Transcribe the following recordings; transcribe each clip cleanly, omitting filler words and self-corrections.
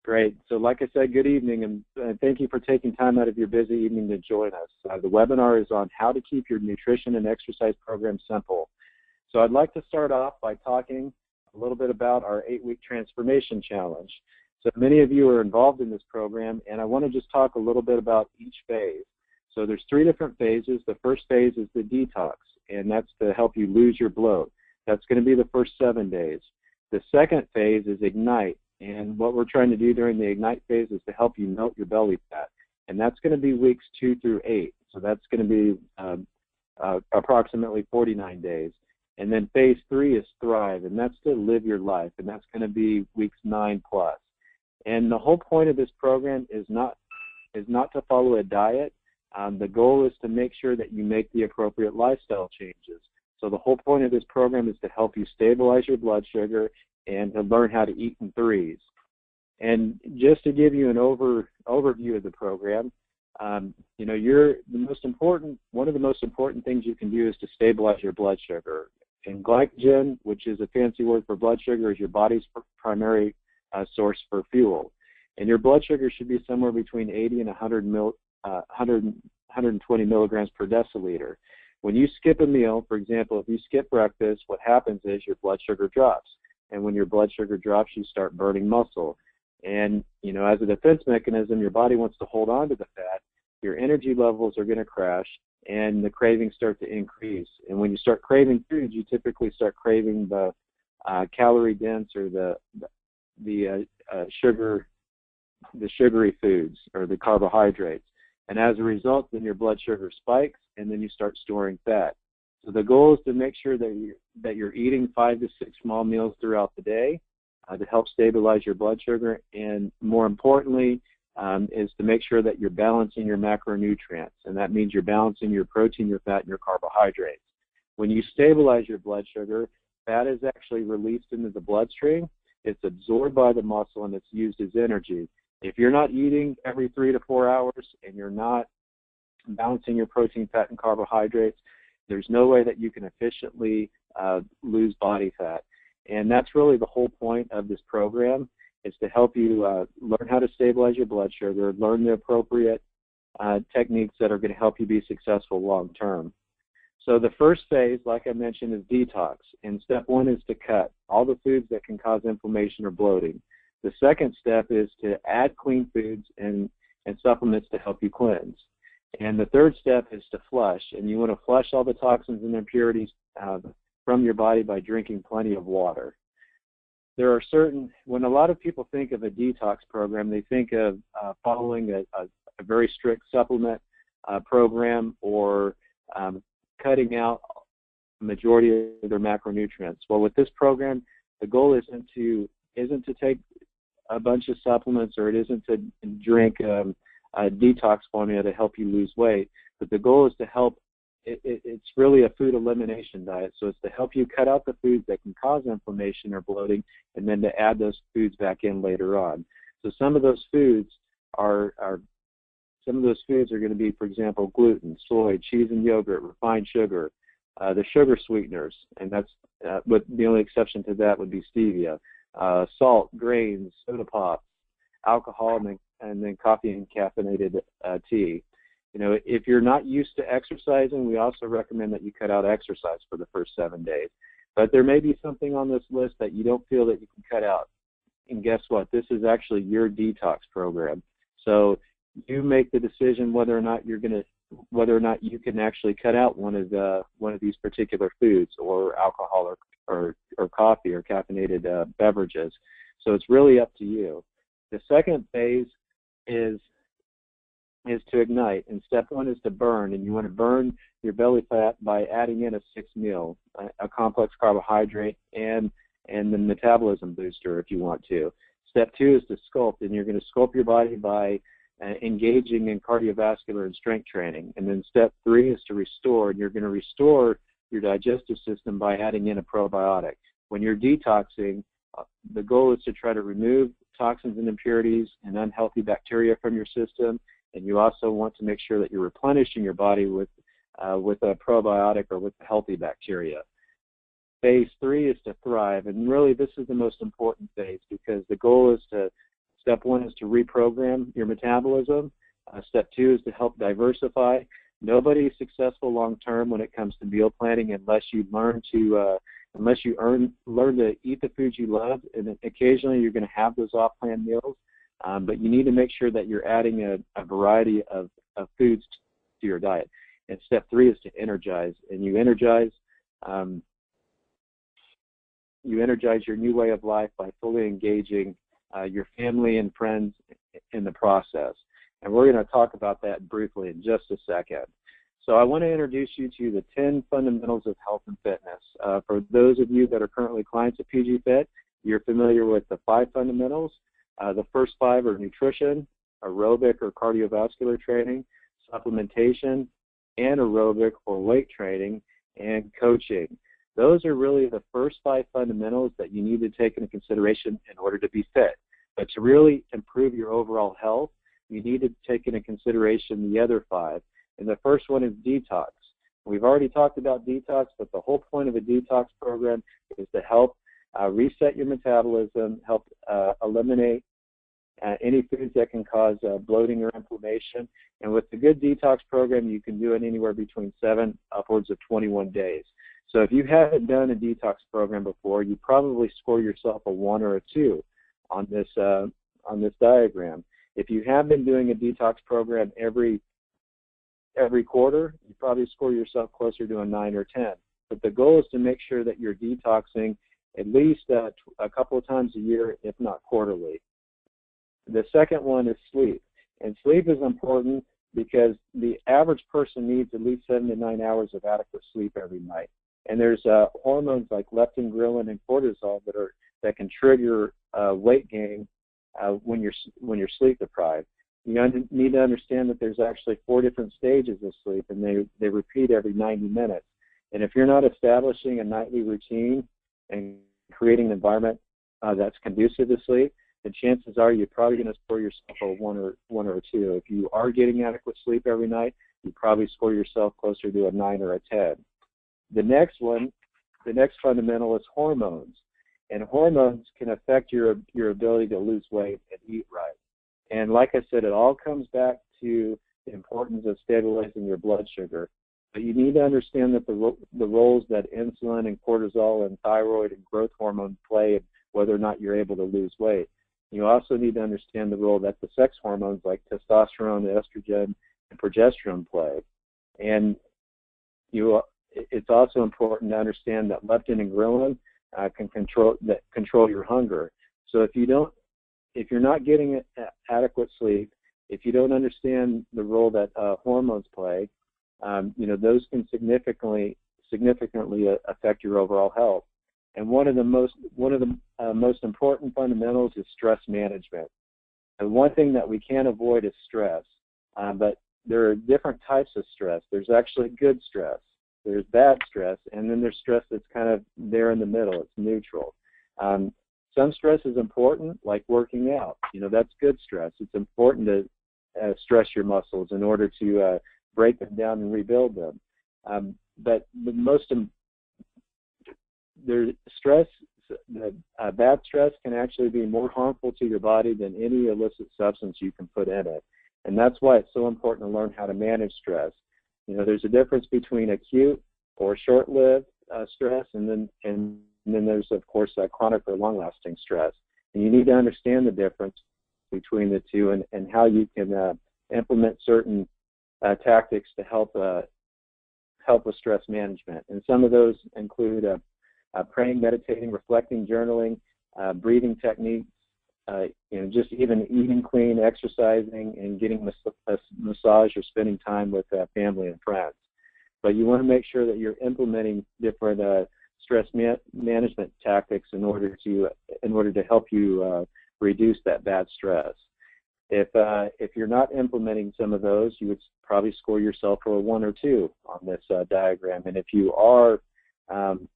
Great. So like I said, good evening, and thank you for taking time out of your busy evening to join us. The webinar is on how to keep your nutrition and exercise program simple. So I'd like to start off by talking a little bit about our 8-week transformation challenge. So many of you are involved in this program, and I want to just talk a little bit about each phase. So there's 3 different phases. The first phase is the detox, and that's to help you lose your bloat. That's going to be the first 7 days. The second phase is ignite. And what we're trying to do during the ignite phase is to help you melt your belly fat. And that's going to be weeks 2 through 8. So that's going to be approximately 49 days. And then phase 3 is thrive, and that's to live your life. And that's going to be weeks 9 plus. And the whole point of this program is not to follow a diet. The goal is to make sure that you make the appropriate lifestyle changes. So the whole point of this program is to help you stabilize your blood sugar and to learn how to eat in threes. And just to give you an overview of the program, you know, one of the most important things you can do is to stabilize your blood sugar. And glycogen, which is a fancy word for blood sugar, is your body's primary source for fuel. And your blood sugar should be somewhere between 80 and 120 milligrams per deciliter. When you skip a meal, for example, if you skip breakfast, what happens is your blood sugar drops. And when your blood sugar drops, you start burning muscle. And, you know, as a defense mechanism, your body wants to hold on to the fat. Your energy levels are going to crash, and the cravings start to increase. And when you start craving foods, you typically start craving the calorie-dense or the sugary foods or the carbohydrates. And as a result, then your blood sugar spikes, and then you start storing fat. So the goal is to make sure that you're eating 5 to 6 small meals throughout the day to help stabilize your blood sugar, and more importantly is to make sure that you're balancing your macronutrients, and that means you're balancing your protein, your fat, and your carbohydrates. When you stabilize your blood sugar, fat is actually released into the bloodstream. It's absorbed by the muscle, and it's used as energy. If you're not eating every 3 to 4 hours and you're not balancing your protein, fat, and carbohydrates, there's no way that you can efficiently lose body fat. And that's really the whole point of this program, is to help you learn how to stabilize your blood sugar, learn the appropriate techniques that are going to help you be successful long term. So the first phase, like I mentioned, is detox. And step 1 is to cut all the foods that can cause inflammation or bloating. The second step is to add clean foods and supplements to help you cleanse. And the third step is to flush, and you want to flush all the toxins and impurities from your body by drinking plenty of water. There are when a lot of people think of a detox program, they think of following a very strict supplement program or cutting out the majority of their macronutrients. Well, with this program, the goal isn't to take a bunch of supplements, or it isn't to drink a detox formula to help you lose weight, but the goal is to help. It's really a food elimination diet, so it's to help you cut out the foods that can cause inflammation or bloating, and then to add those foods back in later on. So some of those foods are going to be, for example, gluten, soy, cheese and yogurt, refined sugar, the sugar sweeteners, and that's but the only exception to that would be stevia, salt, grains, soda pops, alcohol, and then coffee and caffeinated tea. You know, if you're not used to exercising, we also recommend that you cut out exercise for the first 7 days. But there may be something on this list that you don't feel that you can cut out. And guess what? This is actually your detox program. So you make the decision whether or not you can actually cut out one of these particular foods, or alcohol, or coffee, or caffeinated beverages. So it's really up to you. The second phase is to ignite, and step 1 is to burn, and you want to burn your belly fat by adding in a 6th meal, a complex carbohydrate, and the metabolism booster if you want to. Step 2 is to sculpt, and you're going to sculpt your body by engaging in cardiovascular and strength training. And then step 3 is to restore, and you're going to restore your digestive system by adding in a probiotic. When you're detoxing, the goal is to try to remove toxins and impurities and unhealthy bacteria from your system, and you also want to make sure that you're replenishing your body with a probiotic or with healthy bacteria. Phase 3 is to thrive, and really this is the most important phase, because the goal is to Step 1 is to reprogram your metabolism. Step 2 is to help diversify. Nobody is successful long term when it comes to meal planning unless you learn to learn to eat the foods you love. And occasionally you're going to have those off-plan meals, but you need to make sure that you're adding a variety of foods to your diet. And step 3 is to energize, and you energize your new way of life by fully engaging your family and friends in the process. And we're going to talk about that briefly in just a second. So I want to introduce you to the 10 fundamentals of health and fitness. For those of you that are currently clients of PG Fit, you're familiar with the 5 fundamentals. The first 5 are nutrition, aerobic or cardiovascular training, supplementation, anaerobic or weight training, and coaching. Those are really the first 5 fundamentals that you need to take into consideration in order to be fit. But to really improve your overall health, you need to take into consideration the other 5. And the first one is detox. We've already talked about detox, but the whole point of a detox program is to help reset your metabolism, help eliminate any foods that can cause bloating or inflammation. And with a good detox program, you can do it anywhere between 7 upwards of 21 days. So if you haven't done a detox program before, you probably score yourself a 1 or a 2 on this diagram. If you have been doing a detox program every quarter, you probably score yourself closer to a 9 or 10. But the goal is to make sure that you're detoxing at least a couple of times a year, if not quarterly. The second one is sleep. And sleep is important because the average person needs at least 7 to 9 hours of adequate sleep every night. And there's hormones like leptin, ghrelin, and cortisol that can trigger weight gain when you're sleep deprived. You need to understand that there's actually 4 different stages of sleep, and they repeat every 90 minutes. And if you're not establishing a nightly routine and creating an environment that's conducive to sleep, the chances are you're probably going to score yourself a 1 or a 2. If you are getting adequate sleep every night, you probably score yourself closer to a 9 or a 10. The next fundamental is hormones. And hormones can affect your ability to lose weight and eat right. And like I said, it all comes back to the importance of stabilizing your blood sugar. But you need to understand that the roles that insulin and cortisol and thyroid and growth hormone play in whether or not you're able to lose weight. You also need to understand the role that the sex hormones like testosterone, estrogen, and progesterone play. And it's also important to understand that leptin and ghrelin can control your hunger. So if you're not getting adequate sleep, if you don't understand the role that hormones play, those can significantly affect your overall health. And one of the most important fundamentals is stress management. And one thing that we can't avoid is stress, but there are different types of stress. There's actually good stress. There's bad stress, and then there's stress that's kind of there in the middle. It's neutral. Some stress is important, like working out. That's good stress. It's important to stress your muscles in order to break them down and rebuild them. But bad stress can actually be more harmful to your body than any illicit substance you can put in it. And that's why it's so important to learn how to manage stress. There's a difference between acute or short-lived stress, and then there's, of course, chronic or long-lasting stress. And you need to understand the difference between the two and how you can implement certain tactics to help with stress management. And some of those include praying, meditating, reflecting, journaling, breathing techniques, just even eating clean, exercising, and getting a massage or spending time with family and friends. But you want to make sure that you're implementing different stress management tactics in order to help you reduce that bad stress. If you're not implementing some of those, you would probably score yourself for a 1 or 2 on this diagram. And if you are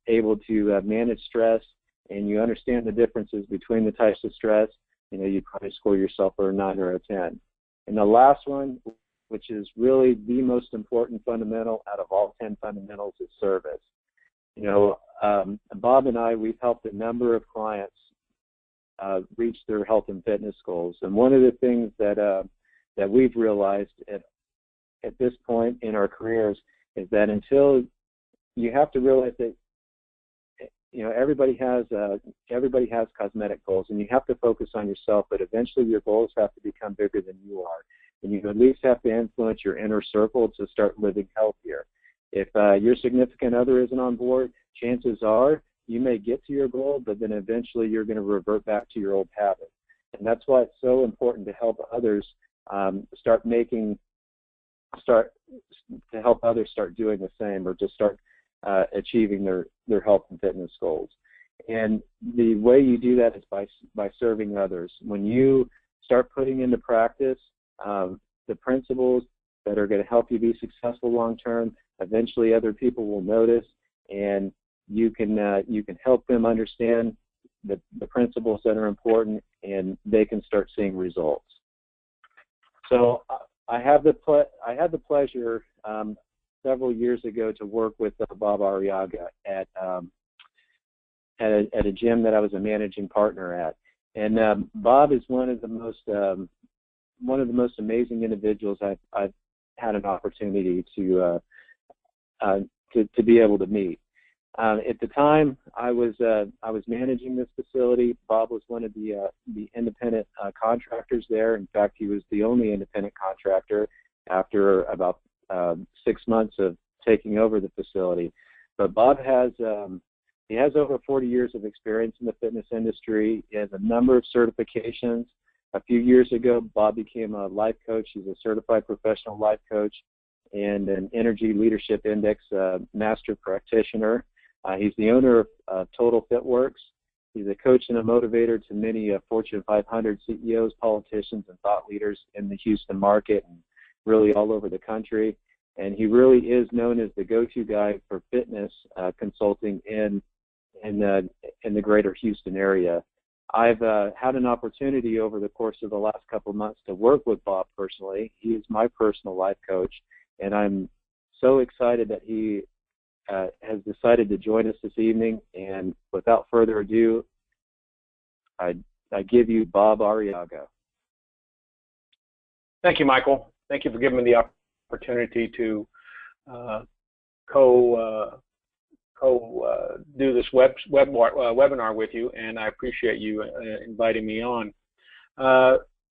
able to manage stress and you understand the differences between the types of stress, you'd probably score yourself for a 9 or a 10. And the last one, which is really the most important fundamental out of all 10 fundamentals, is service. Bob and I, we've helped a number of clients reach their health and fitness goals. And one of the things that we've realized at this point in our careers is that until you have to realize that everybody has cosmetic goals, and you have to focus on yourself, but eventually your goals have to become bigger than you are, and you at least have to influence your inner circle to start living healthier. If your significant other isn't on board, chances are you may get to your goal, but then eventually you're going to revert back to your old habits. And that's why it's so important to help others start doing the same, or just start achieving their health and fitness goals. And the way you do that is by serving others. When you start putting into practice the principles that are going to help you be successful long term, eventually other people will notice, and you can help them understand the principles that are important, and they can start seeing results. So I had the pleasure several years ago to work with Bob Arriaga at a gym that I was a managing partner at, and Bob is one of the most amazing individuals I've had an opportunity to be able to meet. At the time, I was managing this facility. Bob was one of the independent contractors there. In fact, he was the only independent contractor after about 6 months of taking over the facility. But Bob has over 40 years of experience in the fitness industry. He has a number of certifications. A few years ago, Bob became a life coach. He's a certified professional life coach and an Energy Leadership Index master practitioner. He's the owner of Total FitWorks. He's a coach and a motivator to many Fortune 500 CEOs, politicians, and thought leaders in the Houston market and really all over the country. And he really is known as the go-to guy for fitness consulting in the greater Houston area. I've had an opportunity over the course of the last couple of months to work with Bob personally. He is my personal life coach, and I'm so excited that he has decided to join us this evening. And without further ado, I give you Bob Arriaga. Thank you, Michael. Thank you for giving me the opportunity to do this webinar with you, and I appreciate you inviting me on.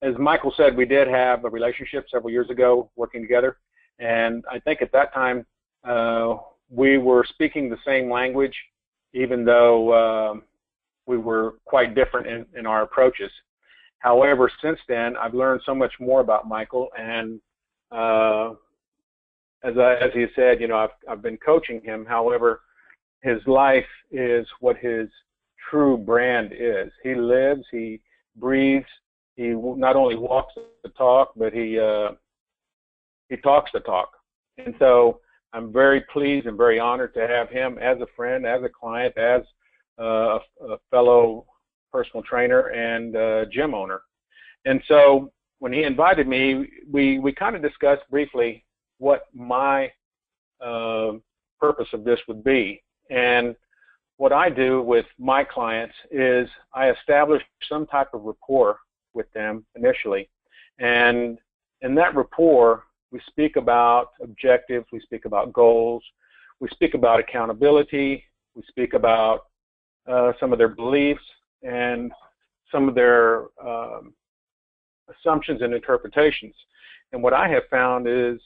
As Michael said, we did have a relationship several years ago working together, and I think at that time we were speaking the same language, even though we were quite different in our approaches. However, since then, I've learned so much more about Michael, and as he said, I've been coaching him. However, his life is what his true brand is. He lives, he breathes, he not only walks the talk, but he talks the talk. And so I'm very pleased and very honored to have him as a friend, as a client, as a fellow personal trainer and gym owner. And so when he invited me, we kind of discussed briefly what my purpose of this would be. And what I do with my clients is I establish some type of rapport with them initially. And in that rapport, we speak about objectives, we speak about goals, we speak about accountability, we speak about some of their beliefs and some of their assumptions and interpretations. And what I have found is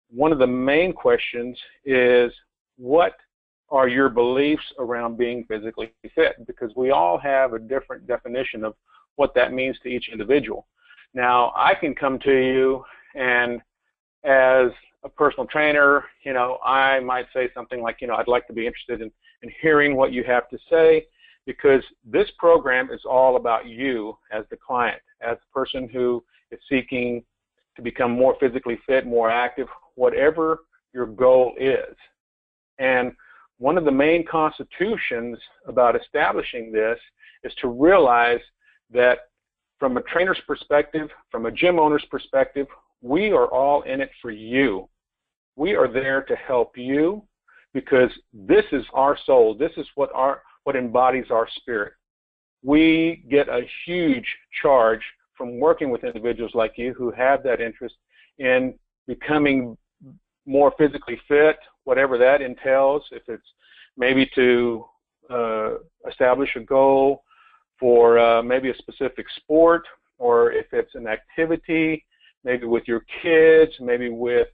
one of the main questions is, what are your beliefs around being physically fit? Because we all have a different definition of what that means to each individual. Now, I can come to you, and as a personal trainer, I might say something like, I'd like to be interested in hearing what you have to say, because this program is all about you as the client, as the person who is seeking to become more physically fit, more active, whatever your goal is. And one of the main constitutions about establishing this is to realize that from a trainer's perspective, from a gym owner's perspective, we are all in it for you. We are there to help you, because this is our soul. This is what embodies our spirit. we get a huge charge from working with individuals like you who have that interest in becoming more physically fit, whatever that entails, if it's maybe to establish a goal for maybe a specific sport, or if it's an activity, maybe with your kids, maybe with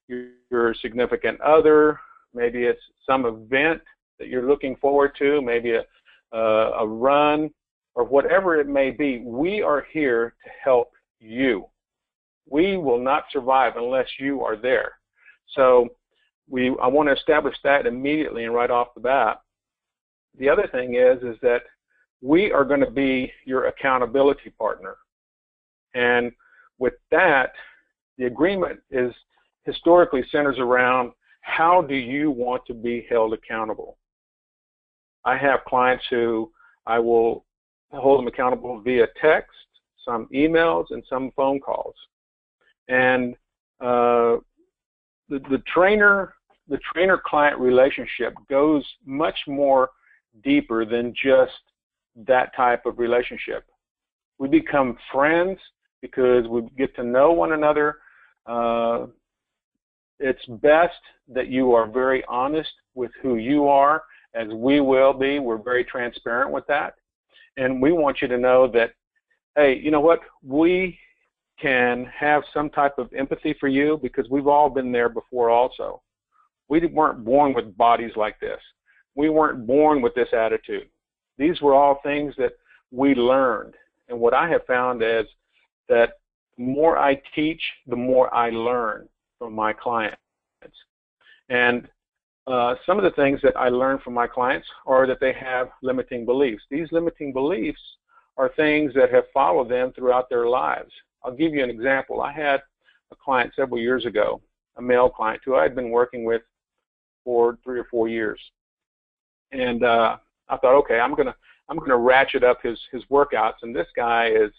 your significant other, maybe it's some event that you're looking forward to, maybe a run, or whatever it may be. We are here to help you. We will not survive unless you are there. So I want to establish that immediately and right off the bat. The other thing is that we are going to be your accountability partner. And with that, the agreement is historically centers around how do you want to be held accountable. I have clients who I will hold them accountable via text, some emails, and some phone calls. And the trainer-client relationship goes much more deeper than just that type of relationship. We become friends because we get to know one another. It's best that you are very honest with who you are, as we will be. We're very transparent with that. And we want you to know that, hey, you know what? We can have some type of empathy for you because we've all been there before also. We weren't born with bodies like this. We weren't born with this attitude. These were all things that we learned. And what I have found is that the more I teach, the more I learn from my clients. And some of the things that I learn from my clients are that they have limiting beliefs. These limiting beliefs are things that have followed them throughout their lives. I'll give you an example. I had a client several years ago, a male client who I had been working with for 3 or 4 years. And I thought, okay, I'm gonna ratchet up his workouts, and this guy is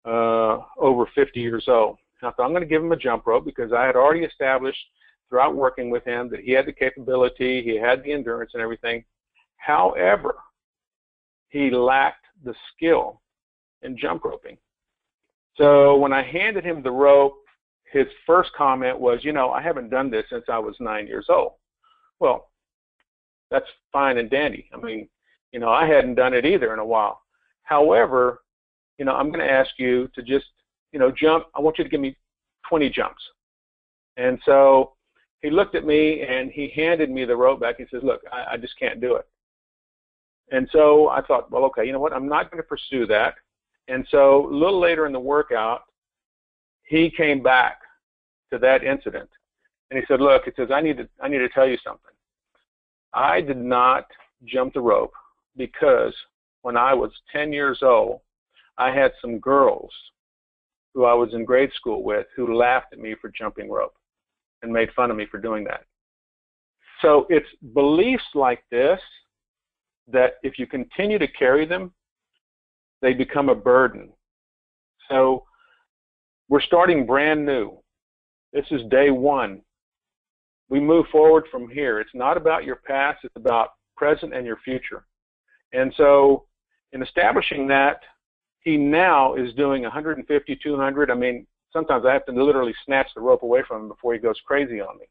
over 50 years old. And I thought I'm gonna give him a jump rope because I had already established throughout working with him that he had the capability, he had the endurance and everything. However, he lacked the skill in jump roping. So when I handed him the rope, his first comment was, you know, I haven't done this since I was 9 years old. Well, that's fine and dandy. I mean, you know, I hadn't done it either in a while. However, you know, I'm going to ask you to just, you know, jump. I want you to give me 20 jumps. And so he looked at me and he handed me the rope back. He says, look, I just can't do it. And so I thought, well, okay, you know what? I'm not going to pursue that. And so a little later in the workout, he came back to that incident. And he said, look, he says, I need to tell you something. I did not jump the rope because when I was 10 years old, I had some girls who I was in grade school with who laughed at me for jumping rope and made fun of me for doing that. So it's beliefs like this that if you continue to carry them, they become a burden. So we're starting brand new. This is day one. We move forward from here. It's not about your past, it's about present and your future. And so in establishing that, he now is doing 150, 200. I mean, sometimes I have to literally snatch the rope away from him before he goes crazy on me.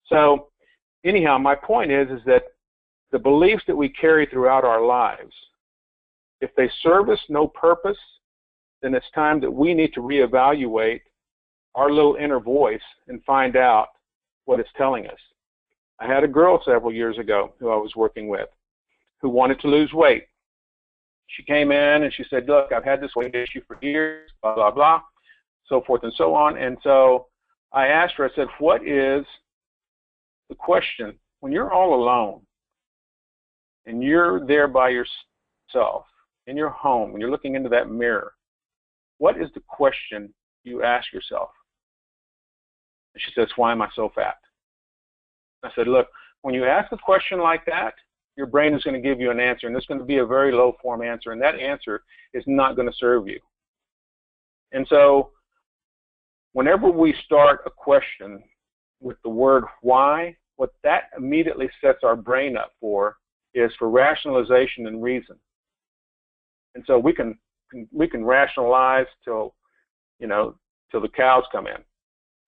So anyhow, my point is that the beliefs that we carry throughout our lives, if they serve us no purpose, then it's time that we need to reevaluate our little inner voice and find out what it's telling us. I had a girl several years ago who I was working with who wanted to lose weight. She came in and she said, look, I've had this weight issue for years, blah, blah, blah, so forth and so on. And so I asked her, I said, what is the question when you're all alone and you're there by yourself in your home and you're looking into that mirror, what is the question you ask yourself? And she says, why am I so fat? I said, look, when you ask a question like that, your brain is going to give you an answer, and it's going to be a very low-form answer, and that answer is not going to serve you. And so whenever we start a question with the word why, what that immediately sets our brain up for is for rationalization and reason. And so we can rationalize till the cows come in.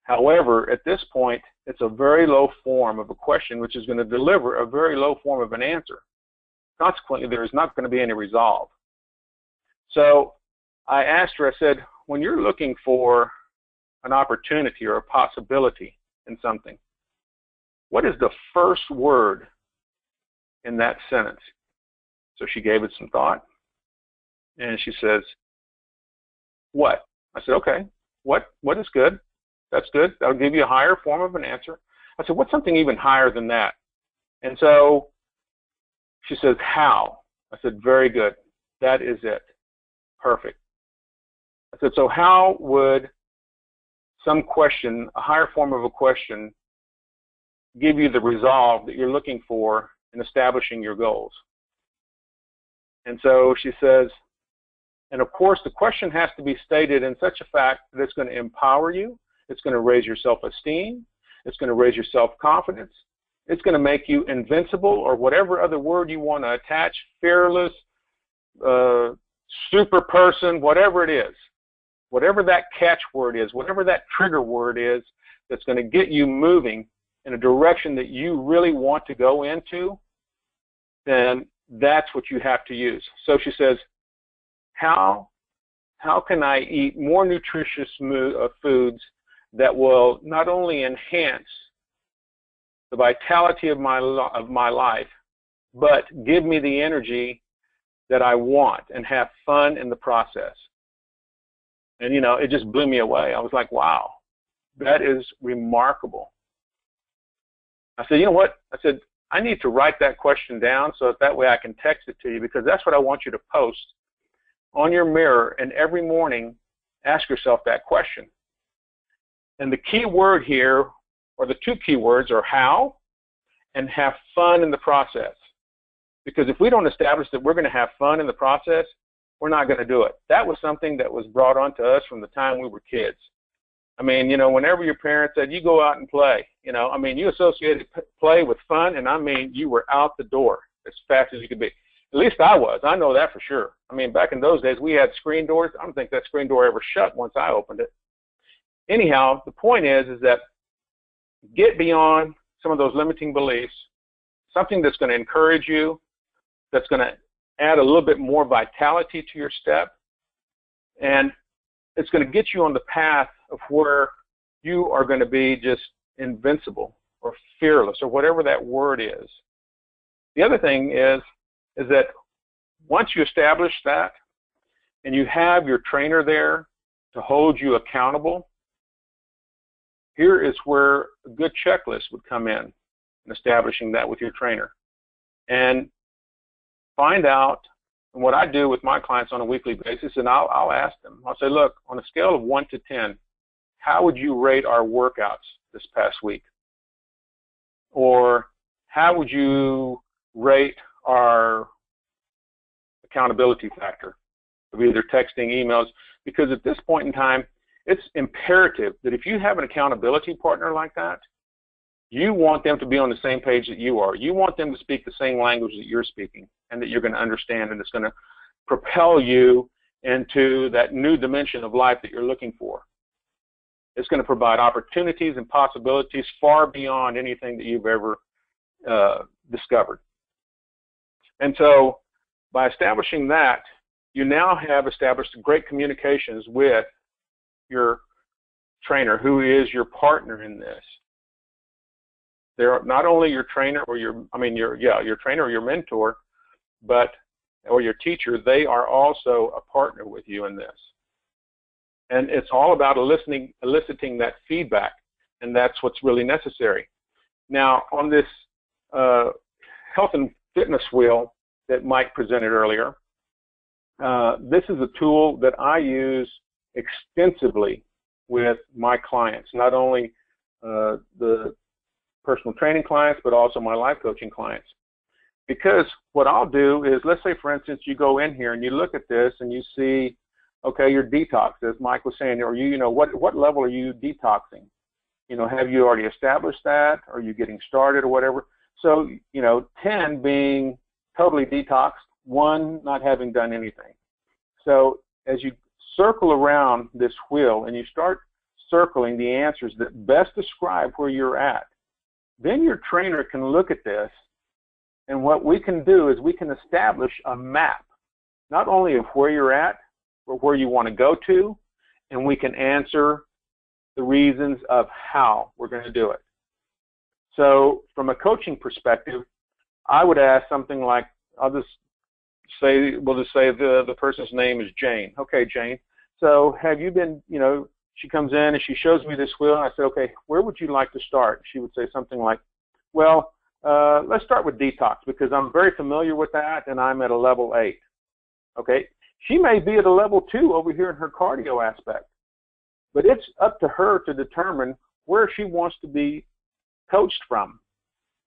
However, at this point, it's a very low form of a question, which is going to deliver a very low form of an answer. Consequently, there is not going to be any resolve. So I asked her, I said, when you're looking for an opportunity or a possibility in something, what is the first word in that sentence? So she gave it some thought, and she says, what? I said, okay, what is good? That's good. That'll give you a higher form of an answer. I said, what's something even higher than that? And so she says, how? I said, very good. That is it. Perfect. I said, so how would some question, a higher form of a question, give you the resolve that you're looking for in establishing your goals? And so she says, and of course the question has to be stated in such a fact that it's going to empower you, it's going to raise your self-esteem, it's going to raise your self-confidence, it's going to make you invincible, or whatever other word you want to attach, fearless, super person, whatever it is, whatever that catchword is, whatever that trigger word is that's going to get you moving in a direction that you really want to go into, then that's what you have to use. So she says, how can I eat more nutritious foods that will not only enhance the vitality of my life, but give me the energy that I want and have fun in the process? And it just blew me away. I was like, wow, that is remarkable. I said, you know what? I said, I need to write that question down so that way I can text it to you, because that's what I want you to post on your mirror, and every morning ask yourself that question. And the key word here, or the two key words, are how and have fun in the process. Because if we don't establish that we're going to have fun in the process, we're not going to do it. That was something that was brought on to us from the time we were kids. I mean, whenever your parents said, you go out and play, you associated play with fun, and you were out the door as fast as you could be. At least I was. I know that for sure. I mean, back in those days, we had screen doors. I don't think that screen door ever shut once I opened it. Anyhow, the point is that get beyond some of those limiting beliefs, something that's going to encourage you, that's going to add a little bit more vitality to your step, and it's going to get you on the path of where you are going to be just invincible or fearless or whatever that word is. The other thing is that once you establish that and you have your trainer there to hold you accountable, here is where a good checklist would come in establishing that with your trainer. And find out, and what I do with my clients on a weekly basis, and I'll ask them, I'll say, look, on a scale of 1 to 10, how would you rate our workouts this past week? Or how would you rate our accountability factor of either texting, emails? Because at this point in time, it's imperative that if you have an accountability partner like that, you want them to be on the same page that you are. You want them to speak the same language that you're speaking and that you're going to understand, and it's going to propel you into that new dimension of life that you're looking for. It's going to provide opportunities and possibilities far beyond anything that you've ever discovered. And so by establishing that, you now have established great communications with your trainer, who is your partner in this. They're not only your trainer or your trainer or your mentor, or your teacher, they are also a partner with you in this. And it's all about eliciting that feedback, and that's what's really necessary. Now, on this health and fitness wheel that Mike presented earlier, this is a tool that I use extensively with my clients, not only the personal training clients, but also my life coaching clients. Because what I'll do is, let's say, for instance, you go in here and you look at this and you see, okay, your detox, as Mike was saying, or what level are you detoxing? Have you already established that? Are you getting started or whatever? So, 10 being totally detoxed, 1 not having done anything. So as you circle around this wheel and you start circling the answers that best describe where you're at, then your trainer can look at this, and what we can do is we can establish a map, not only of where you're at, but where you want to go to, and we can answer the reasons of how we're going to do it. So from a coaching perspective, I would ask something like, we'll just say the person's name is Jane. Okay, Jane, so have you been, she comes in and she shows me this wheel, and I said, okay, where would you like to start? She would say something like, well, let's start with detox because I'm very familiar with that and I'm at a level 8. Okay, she may be at a level 2 over here in her cardio aspect, but it's up to her to determine where she wants to be coached from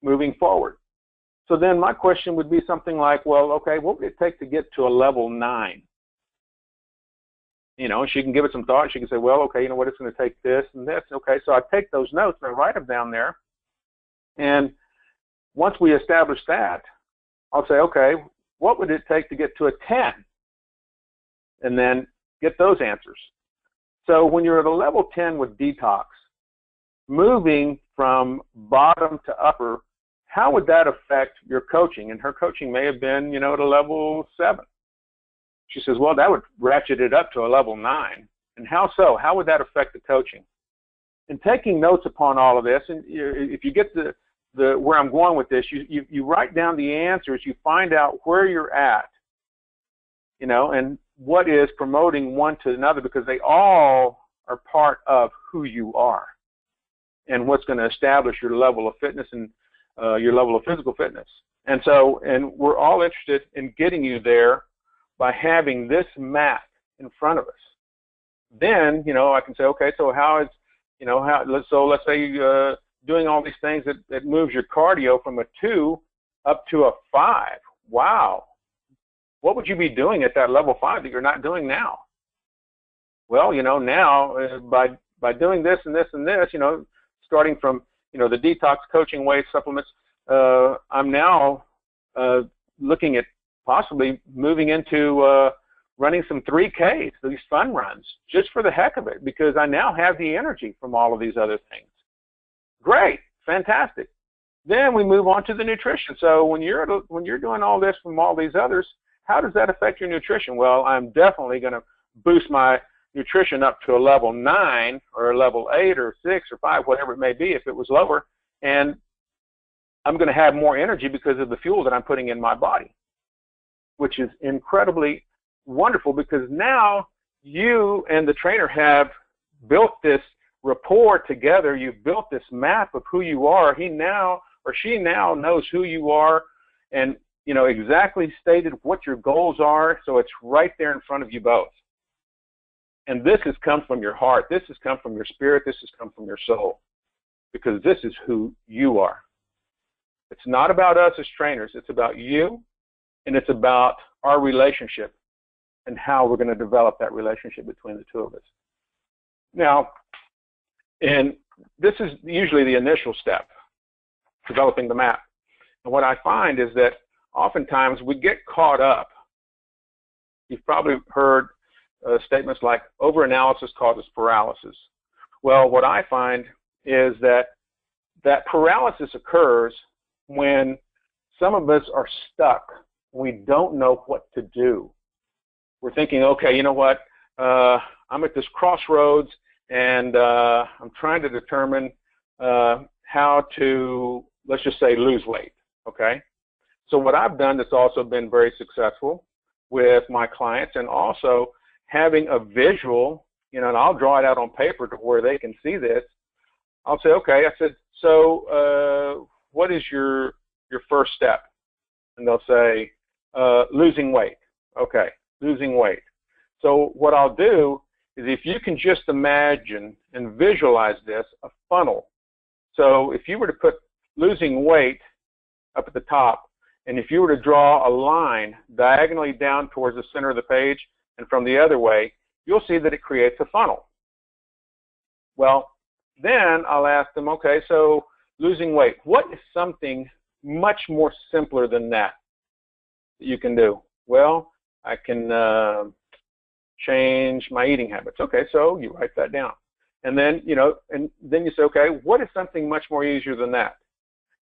moving forward. So then my question would be something like, well, okay, what would it take to get to a level 9? She can give it some thought. She can say, well, okay, what, it's going to take this and this. Okay, so I take those notes and I write them down there. And once we establish that, I'll say, okay, what would it take to get to a 10? And then get those answers. So when you're at a level 10 with detox, moving from bottom to upper, how would that affect your coaching? And her coaching may have been, at a level 7. She says, well, that would ratchet it up to a level 9. And how so? How would that affect the coaching? And taking notes upon all of this, and if you get the where I'm going with this, you write down the answers, you find out where you're at, and what is promoting one to another, because they all are part of who you are and what's going to establish your level of fitness and your level of physical fitness. And we're all interested in getting you there by having this map in front of us. Then, I can say, okay, so how is, let's say doing all these things that moves your cardio from a 2 up to a 5. Wow. What would you be doing at that level 5 that you're not doing now? Well, now by doing this and this and this, starting from, the detox coaching weight supplements, I'm now looking at possibly moving into running some 3Ks, these fun runs, just for the heck of it, because I now have the energy from all of these other things. Great, fantastic. Then we move on to the nutrition. So when you're doing all this from all these others, how does that affect your nutrition? Well, I'm definitely going to boost my nutrition up to a level 9 or a level 8 or 6 or 5, whatever it may be if it was lower, and I'm going to have more energy because of the fuel that I'm putting in my body, which is incredibly wonderful because now you and the trainer have built this rapport together. You've built this map of who you are. He now or she now knows who you are and exactly stated what your goals are, so it's right there in front of you both. And this has come from your heart. This has come from your spirit. This has come from your soul, because this is who you are. It's not about us as trainers. It's about you, and it's about our relationship and how we're going to develop that relationship between the two of us. Now, and this is usually the initial step, developing the map. And what I find is that oftentimes we get caught up. You've probably heard statements like overanalysis causes paralysis. Well, what I find is that paralysis occurs when some of us are stuck. We don't know what to do. We're thinking, okay, you know what? I'm at this crossroads, and I'm trying to determine how to, let's just say, lose weight, okay? So what I've done that's also been very successful with my clients, and also having a visual, and I'll draw it out on paper to where they can see this. I'll say, okay, I said, so what is your first step? And they'll say, losing weight. Okay, losing weight. So what I'll do is, if you can just imagine and visualize this, a funnel. So if you were to put losing weight up at the top, and if you were to draw a line diagonally down towards the center of the page and from the other way, you'll see that it creates a funnel. Well, then I'll ask them, okay, so losing weight, what is something much more simpler than that you can do? Well, I can change my eating habits. Okay, so you write that down. And then, you know, and then you say, okay, what is something much more easier than that?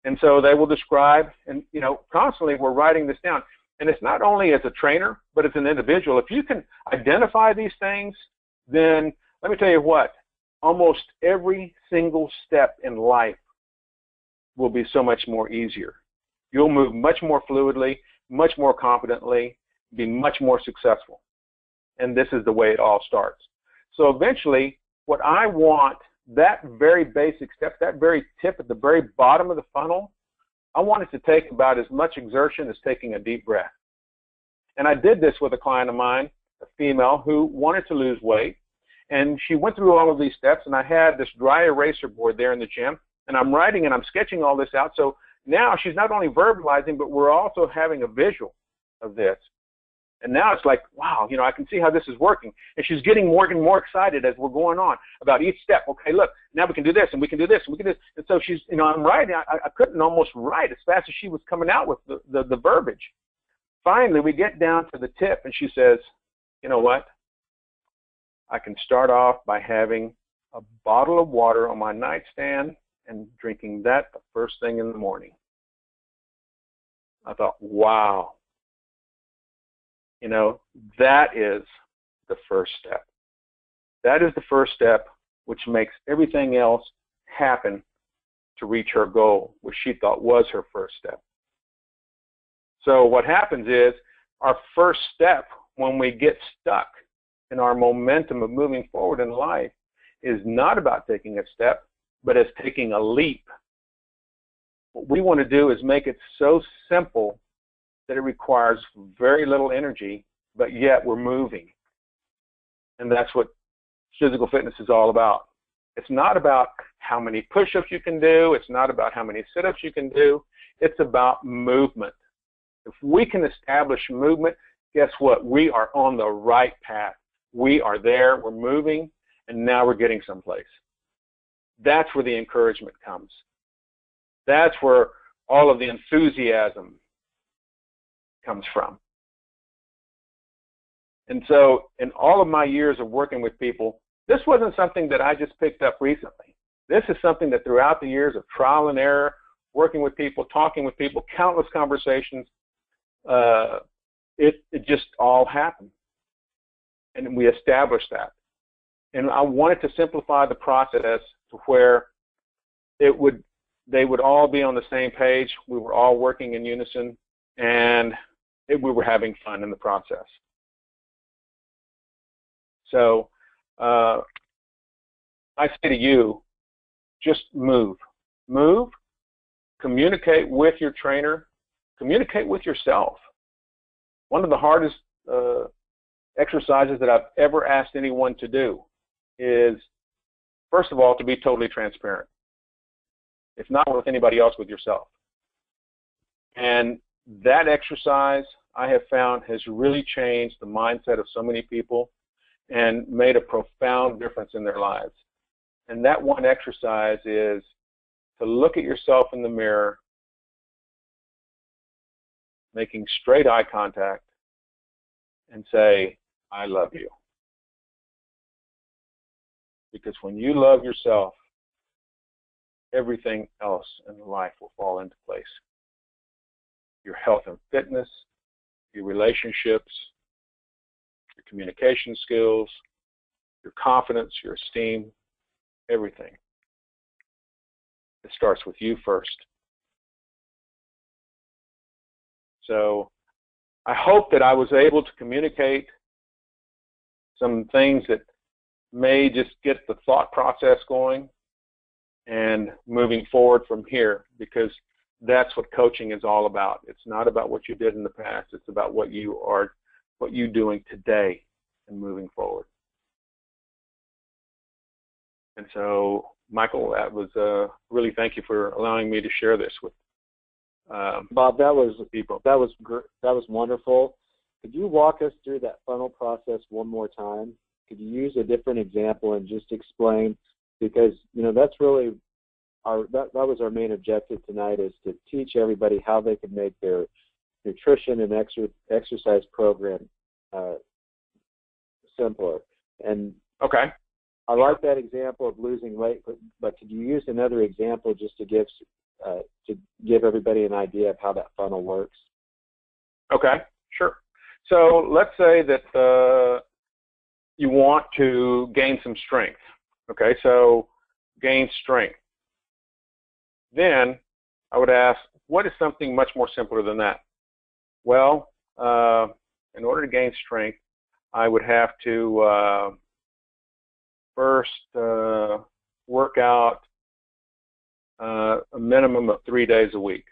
And so they will describe, and, you know, constantly we're writing this down. And it's not only as a trainer, but as an individual. If you can identify these things, then let me tell you what, almost every single step in life will be so much more easier. You'll move much more fluidly, much more confidently, be much more successful. And this is the way it all starts. So eventually, what I want, that very basic step, that very tip at the very bottom of the funnel, I want it to take about as much exertion as taking a deep breath. And I did this with a client of mine, a female, who wanted to lose weight. And she went through all of these steps, and I had this dry eraser board there in the gym, and I'm writing and I'm sketching all this out. So now she's not only verbalizing, but we're also having a visual of this. And now it's like, wow, you know, I can see how this is working. And she's getting more and more excited as we're going on about each step. Okay, look, now we can do this, and we can do this, and we can do this. And so she's, you know, I'm writing. I couldn't almost write as fast as she was coming out with the verbiage. Finally, we get down to the tip, and she says, you know what? I can start off by having a bottle of water on my nightstand and drinking that the first thing in the morning. I thought, wow. You know, that is the first step. That is the first step which makes everything else happen to reach her goal, which she thought was her first step. So what happens is our first step when we get stuck in our momentum of moving forward in life is not about taking a step, but as taking a leap. What we want to do is make it so simple that it requires very little energy, but yet we're moving. And that's what physical fitness is all about. It's not about how many push-ups you can do. It's not about how many sit-ups you can do. It's about movement. If we can establish movement, guess what? We are on the right path. We are there, we're moving, and now we're getting someplace. That's where the encouragement comes. That's where all of the enthusiasm comes from. And so in all of my years of working with people, this wasn't something that I just picked up recently. This is something that throughout the years of trial and error, working with people, talking with people, countless conversations, it just all happened. And we established that. And I wanted to simplify the process to where they would all be on the same page. We were all working in unison, and we were having fun in the process. So I say to you, just move. Move, communicate with your trainer, communicate with yourself. One of the hardest exercises that I've ever asked anyone to do is, first of all, to be totally transparent. If not with anybody else, with yourself. And that exercise, I have found, has really changed the mindset of so many people and made a profound difference in their lives. And that one exercise is to look at yourself in the mirror, making straight eye contact, and say, I love you. Because when you love yourself, everything else in life will fall into place. Your health and fitness, your relationships, your communication skills, your confidence, your esteem, everything. It starts with you first. So I hope that I was able to communicate some things that may just get the thought process going and moving forward from here, because that's what coaching is all about. It's not about what you did in the past. It's about what you're doing today and moving forward. And so, Michael, that was really, thank you for allowing me to share this with Bob. That was people. That was wonderful. Could you walk us through that funnel process one more time? Could you use a different example and just explain? Because that's really that was our main objective tonight, is to teach everybody how they can make their nutrition and exercise program simpler. And Okay. I like that example of losing weight, but could you use another example just to give everybody an idea of how that funnel works? Okay, sure. So let's say that you want to gain some strength. Okay, so gain strength. Then I would ask, what is something much more simpler than that? Well, in order to gain strength, I would have to first work out a minimum of 3 days a week.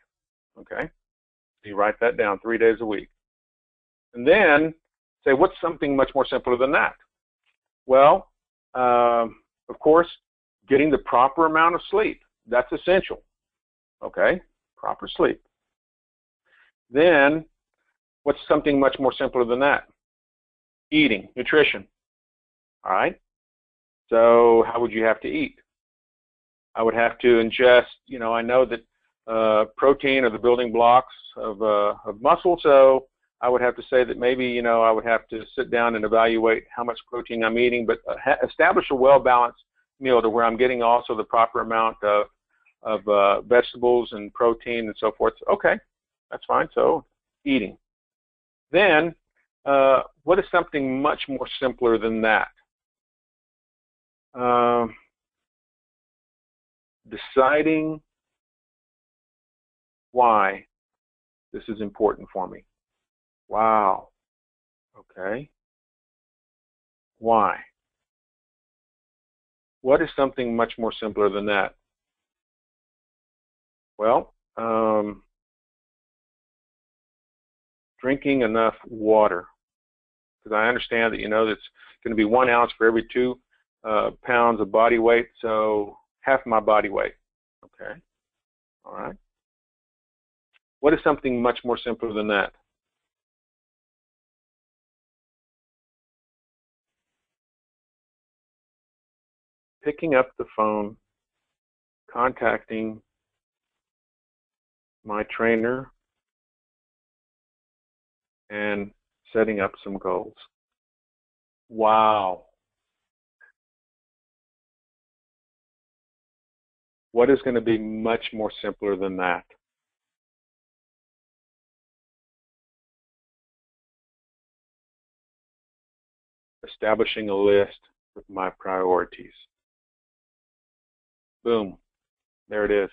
Okay, so you write that down, 3 days a week. And then say, what's something much more simpler than that? Well, of course, getting the proper amount of sleep. That's essential. Okay, proper sleep. Then, what's something much more simpler than that? Eating, nutrition. All right. So how would you have to eat? I would have to ingest, I know that protein are the building blocks of muscle, so I would have to say that maybe, I would have to sit down and evaluate how much protein I'm eating, but establish a well-balanced meal to where I'm getting also the proper amount of vegetables and protein and so forth. Okay, that's fine. So eating. Then, what is something much more simpler than that? Deciding why this is important for me. Wow. Okay. Why? What is something much more simpler than that? Well, drinking enough water. Because I understand that, that's going to be 1 ounce for every 2 pounds of body weight, so half my body weight. Okay. All right. What is something much more simpler than that? Picking up the phone, contacting my trainer, and setting up some goals. Wow. What is going to be much more simpler than that? Establishing a list with my priorities. Boom. There it is.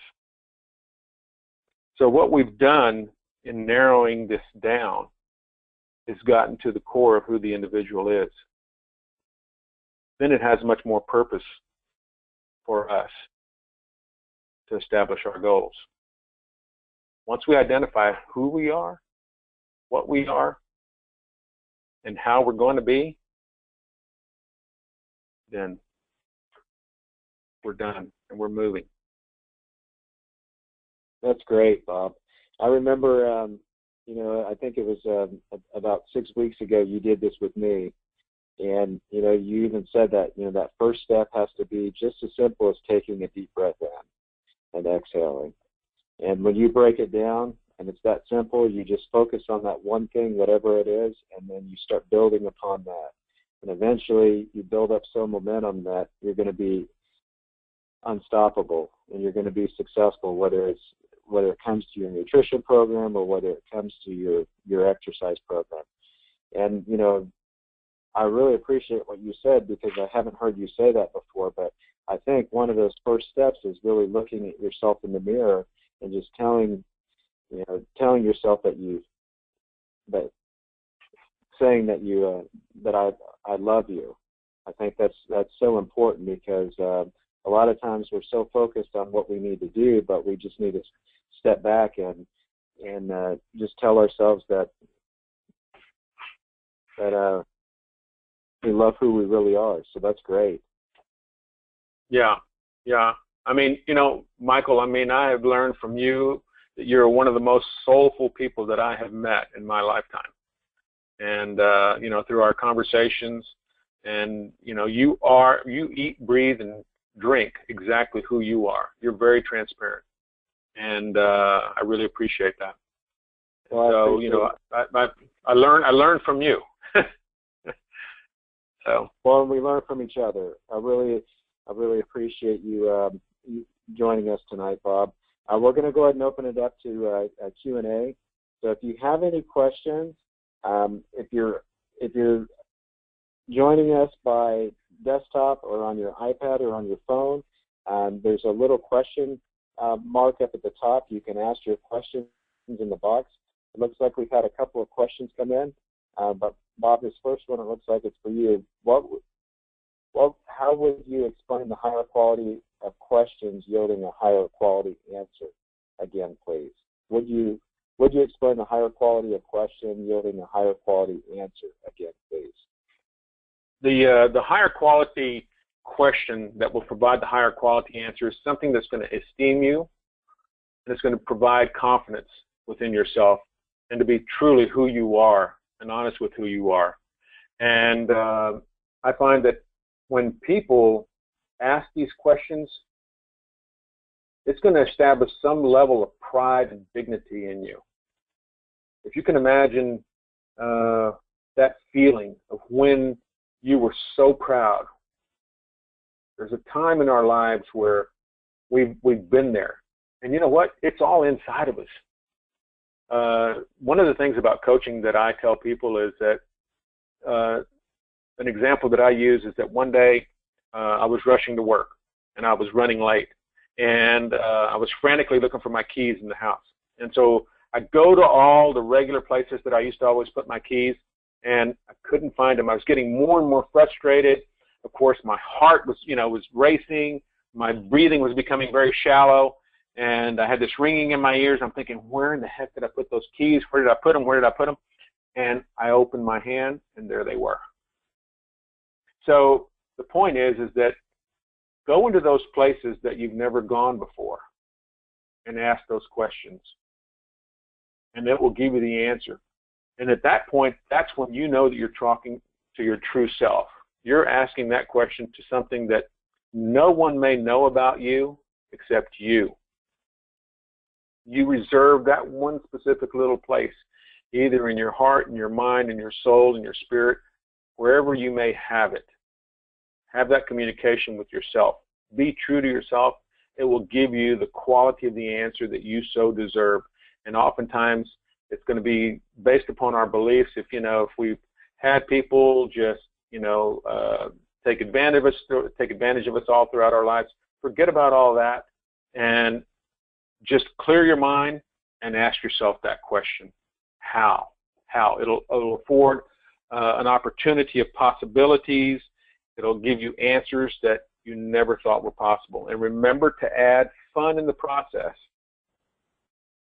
So what we've done in narrowing this down is gotten to the core of who the individual is. Then it has much more purpose for us to establish our goals. Once we identify who we are, what we are, and how we're going to be, then we're done and we're moving. That's great, Bob. I remember, I think it was about 6 weeks ago you did this with me. And, you even said that, that first step has to be just as simple as taking a deep breath in and exhaling. And when you break it down, and it's that simple, you just focus on that one thing, whatever it is, and then you start building upon that. And eventually you build up some momentum that you're going to be unstoppable and you're going to be successful, whether it comes to your nutrition program or whether it comes to your exercise program. And, I really appreciate what you said because I haven't heard you say that before, but I think one of those first steps is really looking at yourself in the mirror and just telling yourself saying that I love you. I think that's so important because a lot of times we're so focused on what we need to do, but we just need to step back and just tell ourselves that we love who we really are. So that's great. Yeah. I mean, Michael, I have learned from you that you're one of the most soulful people that I have met in my lifetime. And, through our conversations and, you eat, breathe, and drink exactly who you are. You're very transparent. And I really appreciate that. Well, so, I learned from you. So, well, we learn from each other. I really appreciate you joining us tonight, Bob. We're going to go ahead and open it up to a Q&A. So if you have any questions, if you're joining us by desktop or on your iPad or on your phone, there's a little question mark up at the top. You can ask your questions in the box. It looks like we've had a couple of questions come in, but Bob, this first one, it looks like it's for you. How would you explain the higher quality of questions yielding a higher quality answer? Again, please. Would you explain the higher quality of question yielding a higher quality answer? Again, please. The higher quality question that will provide the higher quality answer is something that's going to esteem you, and it's going to provide confidence within yourself, and to be truly who you are and honest with who you are. And I find that when people ask these questions, it's going to establish some level of pride and dignity in you. If you can imagine that feeling of when you were so proud. There's a time in our lives where we've been there. And you know what? It's all inside of us. One of the things about coaching that I tell people is that an example that I use is that one day I was rushing to work and I was running late, and I was frantically looking for my keys in the house. And so I go to all the regular places that I used to always put my keys, and I couldn't find them. I was getting more and more frustrated. Of course, my heart was, was racing. My breathing was becoming very shallow, and I had this ringing in my ears. I'm thinking, where in the heck did I put those keys? Where did I put them? Where did I put them? And I opened my hand, and there they were. So the point is that go into those places that you've never gone before and ask those questions, and it will give you the answer. And at that point, that's when you know that you're talking to your true self. You're asking that question to something that no one may know about you except you. You reserve that one specific little place, either in your heart, in your mind, in your soul, in your spirit, wherever you may have it. Have that communication with yourself. Be true to yourself. It will give you the quality of the answer that you so deserve. And oftentimes, it's going to be based upon our beliefs. If we've had people just, take advantage of us all throughout our lives, forget about all that and just clear your mind and ask yourself that question. How? It'll afford an opportunity of possibilities. It'll give you answers that you never thought were possible. And remember to add fun in the process,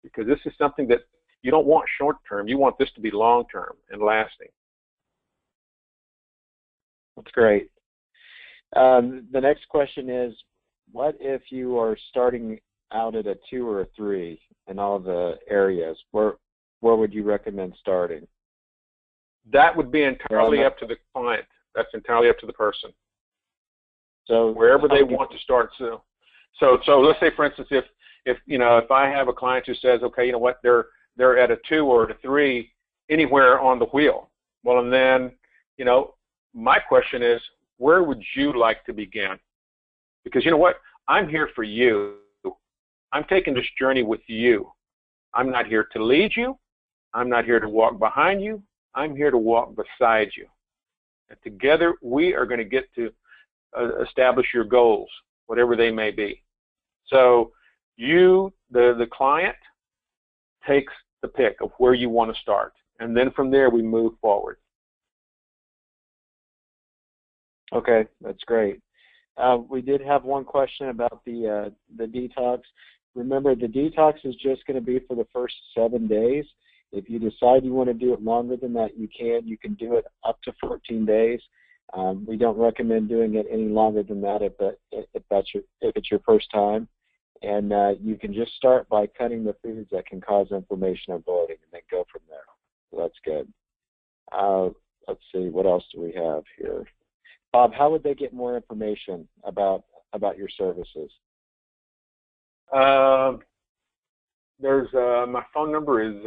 because this is something that you don't want short term. You want this to be long term and lasting. That's great. The next question is, what if you are starting out at a 2 or a 3 in all the areas? Where would you recommend starting? That would be entirely up to the client. That's entirely up to the person. So wherever they want to start. So let's say, for instance, if I have a client who says, okay, you know what, they're at a 2 or a 3 anywhere on the wheel. Well, and then, my question is, where would you like to begin? Because you know what? I'm here for you. I'm taking this journey with you. I'm not here to lead you. I'm not here to walk behind you. I'm here to walk beside you. And together, we are going to get to establish your goals, whatever they may be. So you, the client, takes the pick of where you want to start. And then from there, we move forward. Okay, that's great. We did have one question about the detox. Remember, the detox is just going to be for the first 7 days. If you decide you want to do it longer than that, you can. You can do it up to 14 days. We don't recommend doing it any longer than that if it's your first time. And you can just start by cutting the foods that can cause inflammation or bloating, and then go from there. So that's good. Let's see, what else do we have here? Bob, how would they get more information about your services? There's my phone number is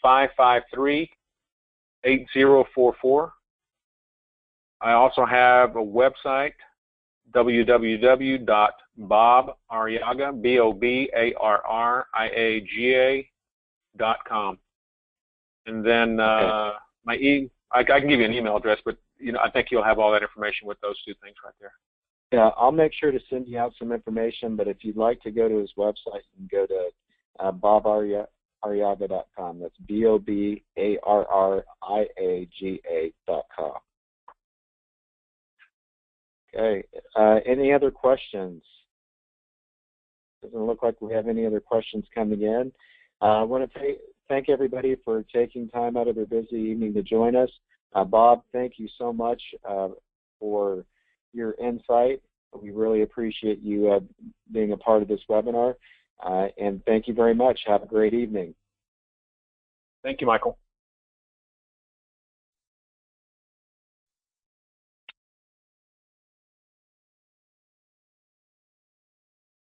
713-553-8255. 8044. I also have a website, www.bobarriaga, BOBARRIAGA.com. And then I can give you an email address, but I think you'll have all that information with those two things right there. Yeah, I'll make sure to send you out some information, but if you'd like to go to his website, you can go to bobarriaga.com. That's BOBARRIAGA.com. Okay. Any other questions? Doesn't look like we have any other questions coming in. I want to thank everybody for taking time out of their busy evening to join us. Bob, thank you so much for your insight. We really appreciate you being a part of this webinar. And thank you very much. Have a great evening. Thank you, Michael.